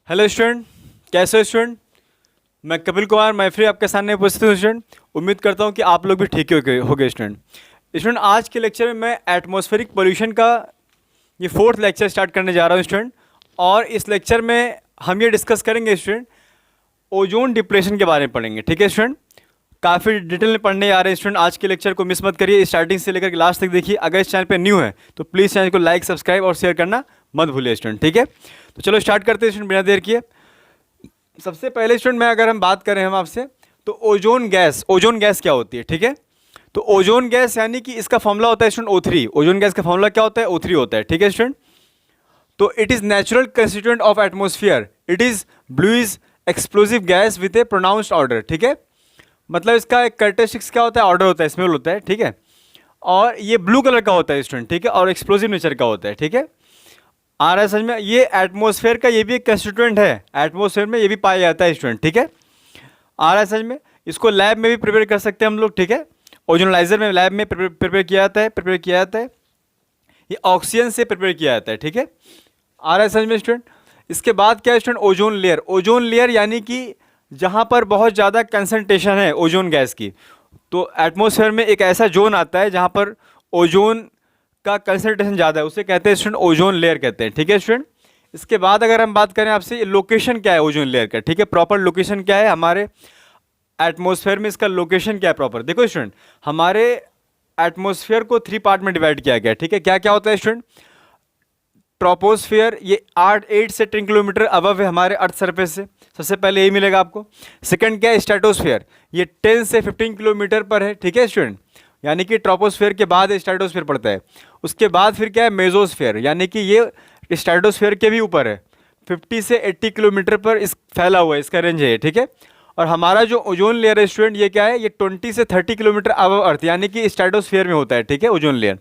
Hello student, कैसे हो student. मैं कपिल कुमार मैफ्री आपके सामने उपस्थित हूँ स्टूडेंट। उम्मीद करता हूँ कि आप लोग भी ठीक हो गए स्टूडेंट। स्टूडेंट, आज के लेक्चर में मैं एटमॉस्फेरिक पोल्यूशन का ये फोर्थ लेक्चर स्टार्ट करने जा रहा हूँ स्टूडेंट। और इस लेक्चर में हम ये डिस्कस करेंगे स्टूडेंट, ओजोन डिप्रेशन के बारे में पढ़ेंगे। ठीक है स्टूडेंट, काफ़ी डिटेल में पढ़ने आ रहे हैं स्टूडेंट। आज के लेक्चर को मिस मत करिए, स्टार्टिंग से लेकर लास्ट तक देखिए। अगर इस चैनल पे न्यू है तो प्लीज़ चैनल को लाइक, सब्सक्राइब और शेयर करना मत भूलिए स्टूडेंट। ठीक है, तो चलो स्टार्ट करते हैं स्टूडेंट बिना देर किए। सबसे पहले स्टूडेंट मैं अगर हम बात करें हम आपसे, तो ओजोन गैस क्या होती है। ठीक है, तो ओजोन गैस यानी कि इसका फॉर्मूला होता है स्टूडेंट O3। ओजोन गैस का फॉर्मूला क्या होता है? O3 होता है। ठीक है स्टूडेंट, तो it is natural constituent of atmosphere. It is bluish explosive gas with a pronounced odour. ठीक है, मतलब इसका एक कैरेक्टरिस्टिक्स क्या होता है? ऑर्डर होता है, स्मेल होता है। ठीक है, और ये ब्लू कलर का होता है स्टूडेंट। ठीक है, और एक्सप्लोजिव नेचर का होता है। ठीक है, आ रहा है समझ में। ये एटमॉस्फेयर का ये भी एक कंस्टिट्यूएंट है, एटमॉस्फेयर में ये भी पाया जाता है स्टूडेंट। ठीक है, आ रहा है समझ में। इसको लैब में भी प्रिपेयर कर सकते हैं हम लोग। ठीक है, ओजोनलाइजर में लैब में प्रिपेयर किया जाता है। ये ऑक्सीजन से प्रिपेयर किया जाता है। ठीक है, आ रहा है समझ में स्टूडेंट। इसके बाद क्या है स्टूडेंट? ओजोन लेयर यानी कि जहाँ पर बहुत ज़्यादा कंसनट्रेशन है ओजोन गैस की, तो एटमॉस्फेयर में एक ऐसा जोन आता है जहाँ पर ओजोन का कंसनट्रेशन ज़्यादा है, उसे कहते हैं स्टूडेंट ओजोन लेयर कहते हैं। ठीक है स्टूडेंट, इसके बाद अगर हम बात करें आपसे, लोकेशन क्या है ओजोन लेयर का। ठीक है, प्रॉपर लोकेशन क्या है हमारे एटमॉस्फेयर में, इसका लोकेशन क्या है प्रॉपर। देखो स्टूडेंट, हमारे एटमॉस्फेयर को 3 पार्ट में डिवाइड किया गया है। ठीक है, क्या क्या होता है स्टूडेंट? ट्रोपोस्फियर, ये 8 से 10 किलोमीटर अबव है हमारे अर्थ सरफेस से, सबसे पहले यही मिलेगा आपको। सेकंड क्या है? स्ट्रेटोस्फियर, ये 10 से 15 किलोमीटर पर है। ठीक है स्टूडेंट, यानी कि ट्रोपोस्फियर के बाद स्ट्रेटोस्फियर पड़ता है। उसके बाद फिर क्या है? मेजोस्फियर, यानी कि ये स्ट्रेटोस्फियर के भी ऊपर है, 50 से 80 किलोमीटर पर इस फैला हुआ है, इसका रेंज है। ठीक है, और हमारा जो ओजोन लेयर है स्टूडेंट, ये क्या है? ये 20 से 30 किलोमीटर अबव अर्थ, यानी कि स्ट्रेटोस्फियर में होता है। ठीक है, ओजोन लेयर।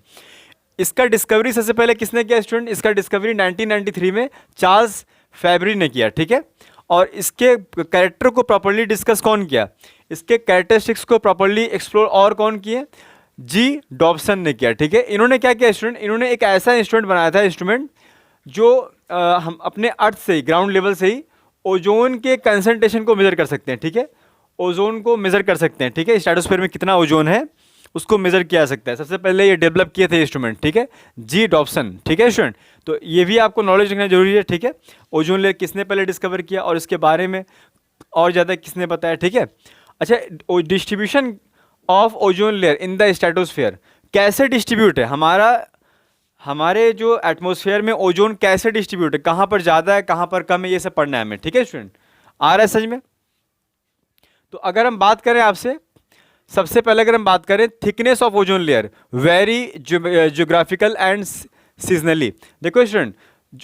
इसका डिस्कवरी सबसे पहले किसने किया स्टूडेंट? इसका डिस्कवरी 1993 में चार्ल्स फैब्री ने किया। ठीक है, और इसके कैरेक्टर को प्रॉपर्ली डिस्कस कौन किया? इसके कैरेक्टरिस्टिक्स को प्रॉपर्ली एक्सप्लोर और कौन किए? जी डॉब्सन ने किया। ठीक है, इन्होंने क्या किया स्टूडेंट? इन्होंने एक ऐसा इंस्ट्रूमेंट बनाया था, इंस्ट्रूमेंट जो हम अपने अर्थ से ही, ग्राउंड लेवल से ही ओजोन के कंसंट्रेशन को मेजर कर सकते हैं। ठीक है, ओजोन को मेजर कर सकते हैं। ठीक है, स्ट्रेटोस्फीयर में कितना ओजोन है उसको मेजर किया जा सकता है। सबसे पहले ये डेवलप किए थे इंस्ट्रूमेंट। ठीक है, जी डॉब्सन। ठीक है स्टूडेंट, तो ये भी आपको नॉलेज रखना जरूरी है। ठीक है, ओजोन लेयर किसने पहले डिस्कवर किया और इसके बारे में और ज़्यादा किसने बताया। ठीक है, अच्छा, distribution of ozone layer in the stratosphere कैसे डिस्ट्रीब्यूट है हमारे जो एटमॉस्फेयर में ओजोन कैसे डिस्ट्रीब्यूट है, कहाँ पर ज़्यादा है कहाँ पर कम है, ये सब पढ़ना है हमें। ठीक है स्टूडेंट, आ रहा है समझ में। तो अगर हम बात करें आपसे, सबसे पहले अगर हम बात करें thickness of ozone layer, very geographical and seasonally. देखो स्टूडेंट,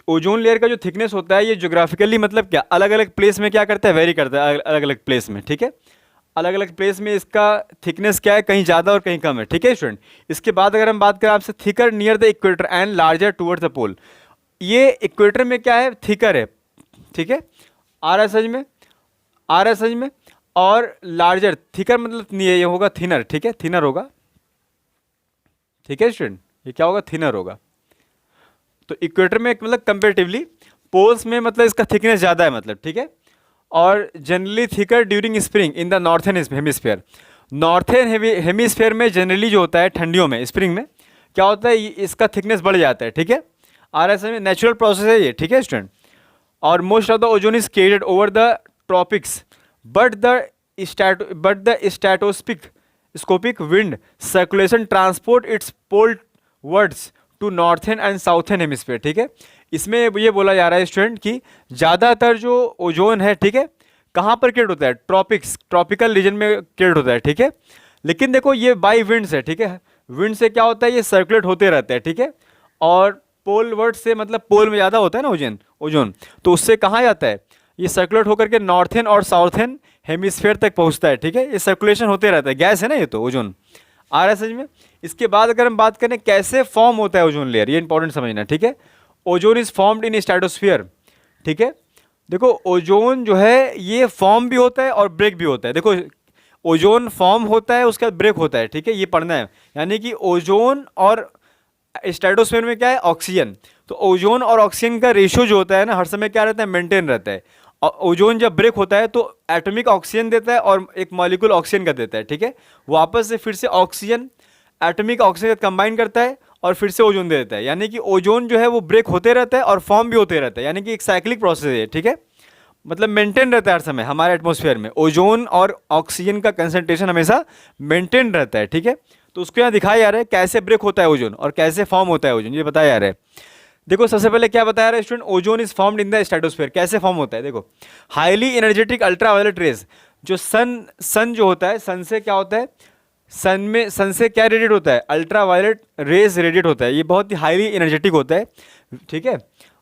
ओजोन लेयर का जो थिकनेस होता है ये ज्योग्राफिकली मतलब क्या, अलग अलग प्लेस में क्या करता है? वेरी करता है अलग अलग प्लेस में। ठीक है, अलग अलग प्लेस में इसका थिकनेस क्या है, कहीं ज़्यादा और कहीं कम है। ठीक है स्टूडेंट, इसके बाद अगर हम बात करें आपसे, thicker near the equator and larger towards the pole. ये इक्वेटर में क्या है? थिकर है। ठीक है, आ रहा है समझ में, आ रहा है समझ में। और लार्जर, थिकर मतलब ये होगा थिनर। ठीक है, थिनर होगा। ठीक है स्टूडेंट, ये क्या होगा? थिनर होगा। तो इक्वेटर में मतलब कंपेरेटिवली, पोल्स में मतलब इसका थिकनेस ज़्यादा है मतलब। ठीक है, और generally thicker during spring in the northern hemisphere. Northern hemisphere में जनरली जो होता है ठंडियों में, स्प्रिंग में क्या होता है? इसका थिकनेस बढ़ जाता है। ठीक है, आ रहा है समझ में, नेचुरल प्रोसेस है ये। ठीक है स्टूडेंट, और most of the ozone is created over the tropics, but the scopic wind circulation transport its polewards to northern and southern hemisphere. ठीक है, इसमें ये बोला जा रहा है स्टूडेंट कि ज़्यादातर जो ओजोन है, ठीक है, कहाँ पर क्रिएट होता है? ट्रॉपिकल रीजन में क्रिएट होता है। ठीक है, लेकिन देखो ये बाई विंड से, ठीक है, विंड से क्या होता है? ये सर्कुलेट होते रहते हैं। ठीक है, और पोल वर्ड से मतलब पोल में ज़्यादा होता है ना ओजोन, तो उससे कहाँ जाता है? ये सर्कुलेट होकर के नॉर्थन और साउथन हेमिस्फीयर तक पहुँचता है। ठीक है, ये सर्कुलेशन होते रहता है, गैस है ना ये तो ओजोन। आ रहा है समझ में। इसके बाद अगर हम बात करें कैसे फॉर्म होता है ओजोन लेयर, ये इंपॉर्टेंट समझना। ठीक है, ozone is formed in stratosphere. ठीक है, देखो ओजोन जो है ये फॉर्म भी होता है और ब्रेक भी होता है। देखो ओजोन फॉर्म होता है, उसके बाद ब्रेक होता है। ठीक है, ये पढ़ना है, यानी कि ओजोन और स्ट्रेटोस्फीयर में क्या है? ऑक्सीजन। तो ओजोन और ऑक्सीजन का रेशियो जो होता है ना, हर समय क्या रहता है, मेंटेन रहता है। और ओजोन जब ब्रेक होता है तो एटॉमिक ऑक्सीजन देता है और एक मॉलिक्यूल ऑक्सीजन का देता है, ठीक है। वापस से फिर से ऑक्सीजन एटॉमिक ऑक्सीजन कंबाइन करता है और फिर से ओजोन दे देता है, यानी कि ओजोन जो है वो ब्रेक होते रहता है और फॉर्म भी होते रहता है, यानी कि एक साइक्लिक प्रोसेस है, ठीक है। मतलब मेंटेन रहता है हर समय हमारे एटमॉस्फेयर में, ओजोन और ऑक्सीजन का कंसंट्रेशन हमेशा मेंटेन रहता है, ठीक है। तो उसको यहाँ दिखाया जा रहा है कैसे ब्रेक होता है ओजोन और कैसे फॉर्म होता है ओजोन, ये बताया जा रहा है। देखो सबसे पहले क्या बताया रहा है student, ozone is formed in the stratosphere. कैसे फॉर्म होता है, देखो हाईली एनर्जेटिक अल्ट्रावायलेट रेज, जो सन जो होता है, सन से क्या होता है, सन से क्या रेडिएट होता है, अल्ट्रावायलेट रेज रेडिएट होता है। ये बहुत ही हाईली एनर्जेटिक होता है, ठीक है।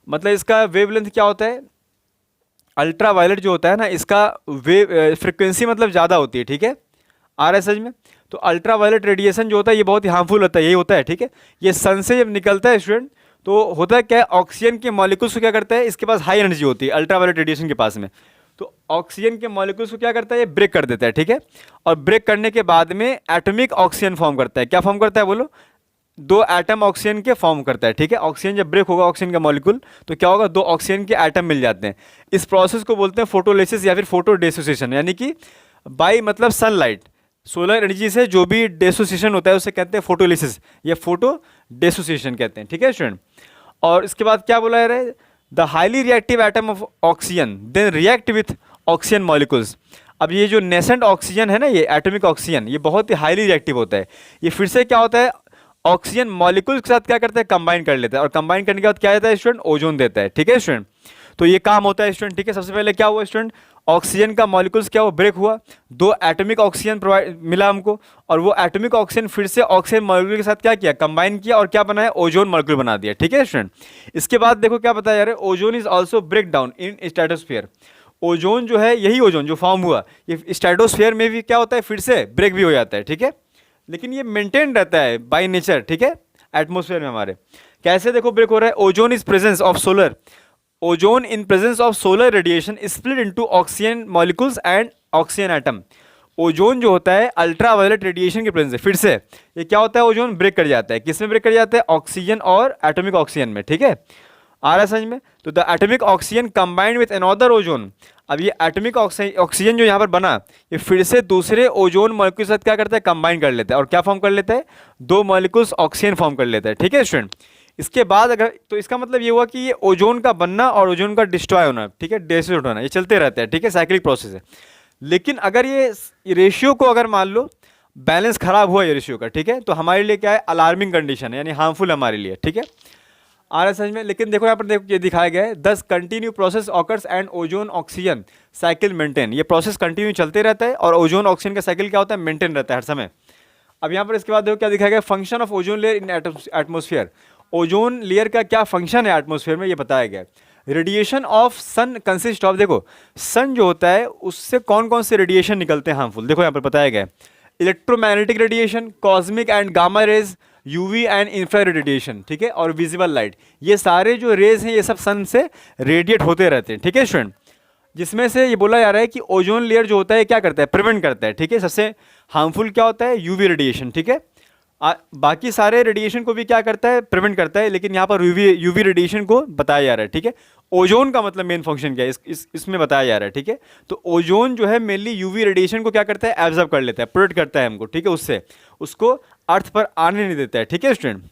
मतलब इसका वेवलेंथ क्या होता है, अल्ट्रावायलेट जो होता है ना, इसका वेव फ्रिक्वेंसी मतलब ज़्यादा होती है, ठीक है। आ रहा है समझ में। तो अल्ट्रावायलेट रेडिएशन जो होता है ये बहुत ही हार्मफुल होता है, यही होता है, ठीक है। ये सन से जब निकलता है स्टूडेंट, तो होता है क्या, ऑक्सीजन के मॉलिक्यूल्स को क्या करता है, इसके पास हाई एनर्जी होती है अल्ट्रावायलेट रेडिएशन के पास में, तो ऑक्सीजन के मॉलिक्यूल्स को क्या करता है, ये ब्रेक कर देता है, ठीक है। और ब्रेक करने के बाद में एटॉमिक ऑक्सीजन फॉर्म करता है। क्या फॉर्म करता है बोलो, दो एटम ऑक्सीजन के फॉर्म करता है, ठीक है। ऑक्सीजन जब ब्रेक होगा ऑक्सीजन का मॉलिक्यूल, तो क्या होगा, दो ऑक्सीजन के एटम मिल जाते हैं। इस प्रोसेस को बोलते हैं फोटोलिसिस या फिर फोटो डिसोसिएशन, यानी कि बाई मतलब सनलाइट, सोलर एनर्जी से जो भी डिसोसिएशन होता है उसे कहते हैं फोटोलिसिस या फोटो डिसोसिएशन कहते हैं, ठीक है स्टूडेंट। और इसके बाद क्या बोला जा रहा है, the highly reactive atom of oxygen then react with oxygen molecules. अब ये जो नेसेंट ऑक्सीजन है ना, ये एटॉमिक ऑक्सीजन, ये बहुत ही हाईली रिएक्टिव होता है। ये फिर से क्या होता है, ऑक्सीजन मॉलिक्यूल्स के साथ क्या करता है, कंबाइन कर लेता है, और कंबाइन करने के बाद क्या देता है स्टूडेंट, ओजोन देता है, ठीक है स्टूडेंट। तो ये काम होता है स्टूडेंट, ठीक है। सबसे पहले क्या हुआ स्टूडेंट, ऑक्सीजन का मॉलिक्यूल्स क्या हुआ, ब्रेक हुआ, दो एटॉमिक ऑक्सीजन प्रोवाइड मिला हमको, और वो एटॉमिक ऑक्सीजन फिर से ऑक्सीजन मॉलिक्यूल के साथ क्या किया, कंबाइन किया, और क्या बनाया, ओजोन मॉलिक्यूल बना दिया, ठीक है स्टूडेंट। इसके बाद देखो क्या बताया जा रहा है, ozone is also break down in stratosphere. Ozone जो है, यही ओजोन जो फॉर्म हुआ, ये स्ट्रेटोस्फीयर में भी क्या होता है, फिर से ब्रेक भी हो जाता है, ठीक है। लेकिन ये मेंटेन रहता है बाय नेचर, ठीक है, एटमोस्फेयर में हमारे। कैसे देखो ब्रेक हो रहा है, ozone is presence of solar, ozone in presence of solar radiation split into oxygen molecules and oxygen atom. Ozone जो होता है अल्ट्रावायलेट रेडिएशन के प्रेजेंस से फिर से ये क्या होता है, ओजोन ब्रेक कर जाता है। किस में ब्रेक कर जाता है, ऑक्सीजन और एटॉमिक ऑक्सीजन में, ठीक है। आ रहा है समझ में। तो the atomic oxygen combined with another ozone, अब ये एटॉमिक ऑक्सीजन जो यहाँ पर बना, ये फिर से दूसरे ओजोन मॉलिक्यूल के साथ क्या करता है, कंबाइन कर लेता है, और क्या फॉर्म कर लेता है, दो मॉलिक्यूल्स ऑक्सीजन फॉर्म कर लेता है, ठीक है स्टूडेंट। इसके बाद अगर, तो इसका मतलब ये हुआ कि ये ओजोन का बनना और ओजोन का डिस्ट्रॉय होना, ठीक है, डिस्ट्रॉय होना, ये चलते रहता है, ठीक है, साइक्लिक प्रोसेस है। लेकिन अगर ये रेशियो को अगर मान लो बैलेंस खराब हुआ ये रेशियो का, ठीक है, तो हमारे लिए क्या है, अलार्मिंग कंडीशन है, यानी हार्मफुल हमारे लिए, ठीक है। आ रहा है समझ में। लेकिन देखो यहाँ पर देखो ये दिखाया गया है, 10 continue process occurs and ozone oxygen cycle maintain. ये प्रोसेस कंटिन्यू चलते रहता है और ओजोन ऑक्सीजन का साइकिल क्या होता है, मेंटेन रहता है हर समय। अब यहाँ पर इसके बाद देखो क्या दिखाया गया, function of ozone layer in atmosphere. Ozone layer का क्या फंक्शन है एटमोस्फेयर में, ये बताया गया। Radiation of sun consist of, देखो सन जो होता है उससे कौन कौन से रेडिएशन निकलते हैं हार्मफुल, देखो यहाँ पर बताया गया है। Electromagnetic radiation, cosmic and gamma rays, UV and infrared radiation, ठीक है, और विजिबल लाइट। ये सारे जो रेज हैं ये सब सन से रेडिएट होते रहते हैं, ठीक है स्टूडेंट। जिसमें से ये बोला जा रहा है कि ओजोन लेयर जो होता है क्या करता है, प्रिवेंट करता है, ठीक है। सबसे हार्मफुल क्या होता है, यूवी रेडिएशन, ठीक है। बाकी सारे रेडिएशन को भी क्या करता है, प्रिवेंट करता है, लेकिन यहाँ पर यूवी रेडिएशन को बताया जा रहा है, ठीक है। ओजोन का मतलब मेन फंक्शन क्या है, इसमें बताया जा रहा है, ठीक है। तो ओजोन जो है मेनली यूवी रेडिएशन को क्या करता है, एब्जॉर्ब कर लेता है, प्रोटेक्ट करता है हमको, ठीक है, उससे उसको अर्थ पर आने नहीं देता है, ठीक है स्टूडेंट।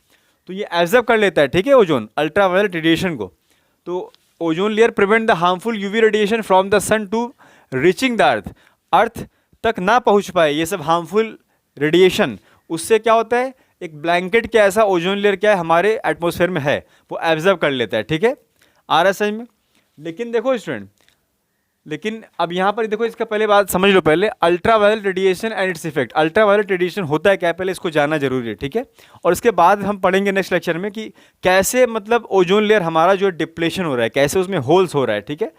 तो ये एब्जॉर्ब कर लेता है, ठीक है, ओजोन अल्ट्रावायलेट रेडिएशन को। तो ozone layer prevent the harmful UV radiation from the sun to reaching the earth, earth तक ना पहुँच पाए ये सब हार्मफुल रेडिएशन। उससे क्या होता है, एक ब्लैंकेट क्या ऐसा ओजोन लेयर क्या है हमारे एटमॉस्फेयर में है, वो एब्जॉर्ब कर लेता है, ठीक है। आ रहा है समझ में। लेकिन देखो स्टूडेंट, लेकिन अब यहाँ पर देखो, इसका पहले बात समझ लो, पहले ultraviolet radiation and its effect. Ultraviolet radiation होता है क्या, पहले इसको जानना जरूरी है, ठीक है। और इसके बाद हम पढ़ेंगे नेक्स्ट लेक्चर में कि कैसे मतलब ओजोन लेयर हमारा जो डिप्लेशन हो रहा है, कैसे उसमें होल्स हो रहा है, ठीक है,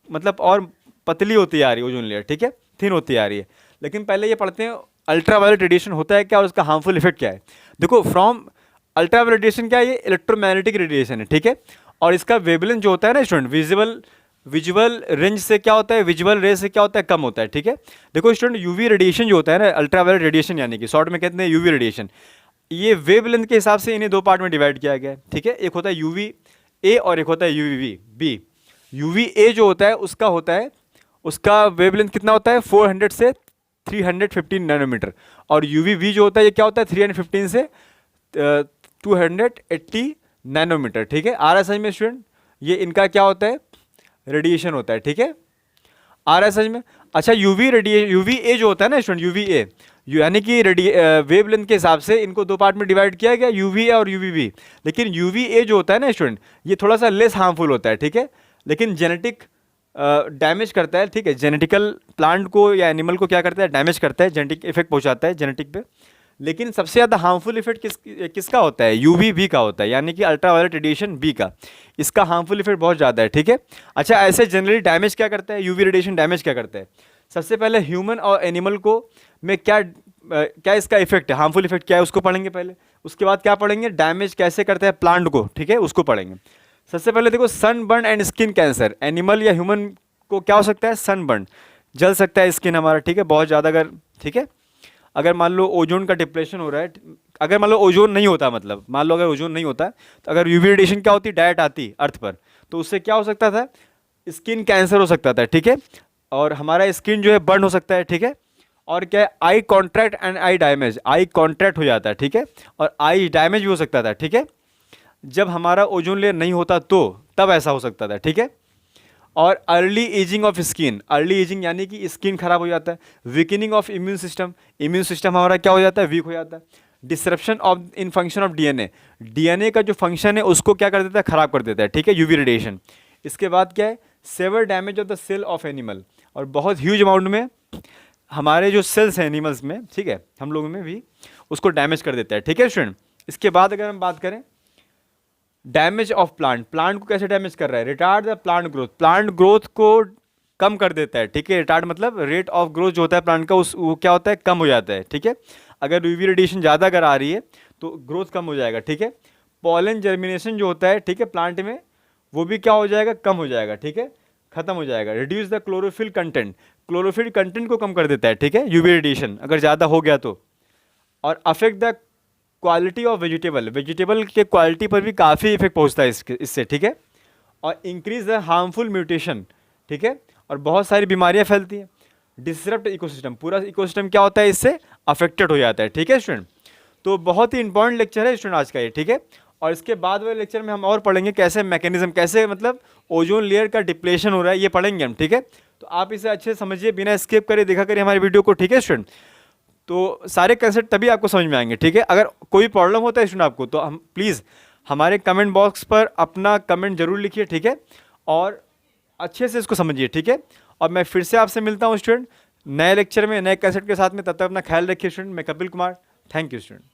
मतलब और पतली होती आ रही है ओजोन लेयर, ठीक है, थिन होती आ रही है। लेकिन पहले ये पढ़ते हैं अल्ट्रावायलेट रेडिएशन होता है क्या और उसका हार्मफुल इफेक्ट क्या है। देखो फ्रॉम अल्ट्रावायलेट रेडिएशन क्या है, ये इलेक्ट्रोमैग्नेटिक रेडिएशन है, ठीक है। और इसका वेवलेंथ जो होता है ना स्टूडेंट, विजुअल रेंज से क्या होता है, विजुअल रे से क्या होता है, कम होता है, ठीक है। देखो स्टूडेंट, यूवी रेडिएशन जो होता है ना, अल्ट्रावायलेट रेडिएशन यानी कि शॉर्ट में कहते हैं यूवी रेडिएशन, ये वेवलेंथ के हिसाब से इन्हें दो पार्ट में डिवाइड किया गया है, ठीक है। एक होता है यूवी ए और एक होता है यूवी बी। यूवी ए जो होता है उसका वेवलेंथ कितना होता है 400 से 315 नैनोमीटर, और यूवी वी जो होता है ये क्या होता है 315 से 280 नैनोमीटर। ठीक है, आ रहा है समझ में स्टूडेंट? ये इनका क्या होता है, रेडिएशन होता है। ठीक है, आ रहा है समझ में? अच्छा, यूवी ए जो होता है ना स्टूडेंट, यूवी ए यानी कि वेवलेंथ के हिसाब से इनको दो पार्ट में डिवाइड किया गया, यूवी ए और यूवी बी। लेकिन यूवी ए जो होता है ना स्टूडेंट, ये थोड़ा सा लेस हार्मफुल होता है। ठीक है, लेकिन जेनेटिक डैमेज करता है। ठीक है, जेनेटिकल प्लांट को या एनिमल को क्या करता है, डैमेज करता है, जेनेटिक इफेक्ट पहुंचाता है जेनेटिक पे। लेकिन सबसे ज़्यादा हार्मफुल इफेक्ट किसका होता है, यूवी बी का होता है, यानी कि अल्ट्रावायलेट रेडिएशन बी का। इसका हार्मफुल इफेक्ट बहुत ज़्यादा है। ठीक है, अच्छा ऐसे जनरली डैमेज क्या करता है, यूवी रेडिएशन डैमेज क्या करता है? सबसे पहले ह्यूमन और एनिमल को में क्या इसका इफेक्ट है, हार्मफुल इफेक्ट क्या है उसको पढ़ेंगे पहले। उसके बाद क्या पढ़ेंगे, डैमेज कैसे करता है प्लांट को। ठीक है, उसको पढ़ेंगे। सबसे पहले देखो, sunburn and skin cancer. Animal या ह्यूमन को क्या हो सकता है, सनबर्न, जल सकता है स्किन हमारा। ठीक है, बहुत ज़्यादा अगर, ठीक है, अगर मान लो ओजोन का डिप्लेशन हो रहा है, अगर मान लो ओजोन नहीं होता, मतलब मान लो अगर ओजोन नहीं होता तो अगर यूवी रेडिएशन क्या होती, डायरेक्ट आती अर्थ पर, तो उससे क्या हो सकता था, स्किन कैंसर हो सकता था। ठीक है, और हमारा स्किन जो है बर्न हो सकता है। ठीक है, और क्या है, eye contract and eye damage, eye contract हो जाता है। ठीक है, और आई डैमेज भी हो सकता था। ठीक है, जब हमारा ओजोन लेयर नहीं होता तो तब ऐसा हो सकता था। ठीक है, और early ageing of skin, early ageing यानी कि स्किन खराब हो जाता है। Weakening of immune system, immune system हमारा क्या हो जाता है, वीक हो जाता है। Disruption of in function of DNA, DNA का जो फंक्शन है उसको क्या कर देता है, खराब कर देता है। ठीक है, यूवी रेडिएशन। इसके बाद क्या है, severe damage of the cell of animal, और बहुत ह्यूज अमाउंट में हमारे जो सेल्स हैं एनिमल्स में, ठीक है, हम लोगों में भी, उसको डैमेज कर देता है। ठीक है स्टूडेंट, इसके बाद अगर हम बात करें डैमेज ऑफ प्लांट, प्लांट को कैसे डैमेज कर रहा है, retard the plant growth, plant growth को कम कर देता है। ठीक है, रिटार्ड मतलब रेट ऑफ ग्रोथ जो होता है प्लांट का वो क्या होता है, कम हो जाता है। ठीक है, अगर यूवी रेडिएशन ज़्यादा अगर आ रही है तो ग्रोथ कम हो जाएगा। ठीक है, पॉलन जर्मिनेशन जो होता है, ठीक है, प्लांट में, वो भी क्या हो जाएगा, कम हो जाएगा। ठीक है, खत्म हो जाएगा। Reduce the chlorophyll content, chlorophyll content को कम कर देता है। ठीक है, यूवी रेडिएशन अगर ज़्यादा हो गया तो। और affect the quality of vegetable, vegetable के क्वालिटी पर भी काफ़ी इफेक्ट पहुंचता है इससे। ठीक है, और इंक्रीज द हार्मफुल म्यूटेशन। ठीक है, और बहुत सारी बीमारियां फैलती हैं। डिसरप्ट इकोसिस्टम, पूरा इकोसिस्टम क्या होता है, इससे अफेक्टेड हो जाता है। ठीक है स्टूडेंट, तो बहुत ही इंपॉर्टेंट लेक्चर है स्टूडेंट आज का ये। ठीक है, और इसके बाद वाले लेक्चर में हम और पढ़ेंगे कैसे मैकेनिज्म, कैसे मतलब ओजोन लेयर का डिप्लेशन हो रहा है, ये पढ़ेंगे हम। ठीक है, तो आप इसे अच्छे से समझिए, बिना स्किप करे देखा करिए हमारी वीडियो को। ठीक है स्टूडेंट, तो सारे कंसेप्ट तभी आपको समझ में आएंगे। ठीक है, अगर कोई प्रॉब्लम होता है स्टूडेंट आपको, तो हम प्लीज़ हमारे कमेंट बॉक्स पर अपना कमेंट जरूर लिखिए। ठीक है, और अच्छे से इसको समझिए। ठीक है, और मैं फिर से आपसे मिलता हूँ स्टूडेंट नए लेक्चर में, नए कंसेप्ट के साथ में। तब तक अपना ख्याल रखिए स्टूडेंट। मैं Kapil Kumar, thank you student.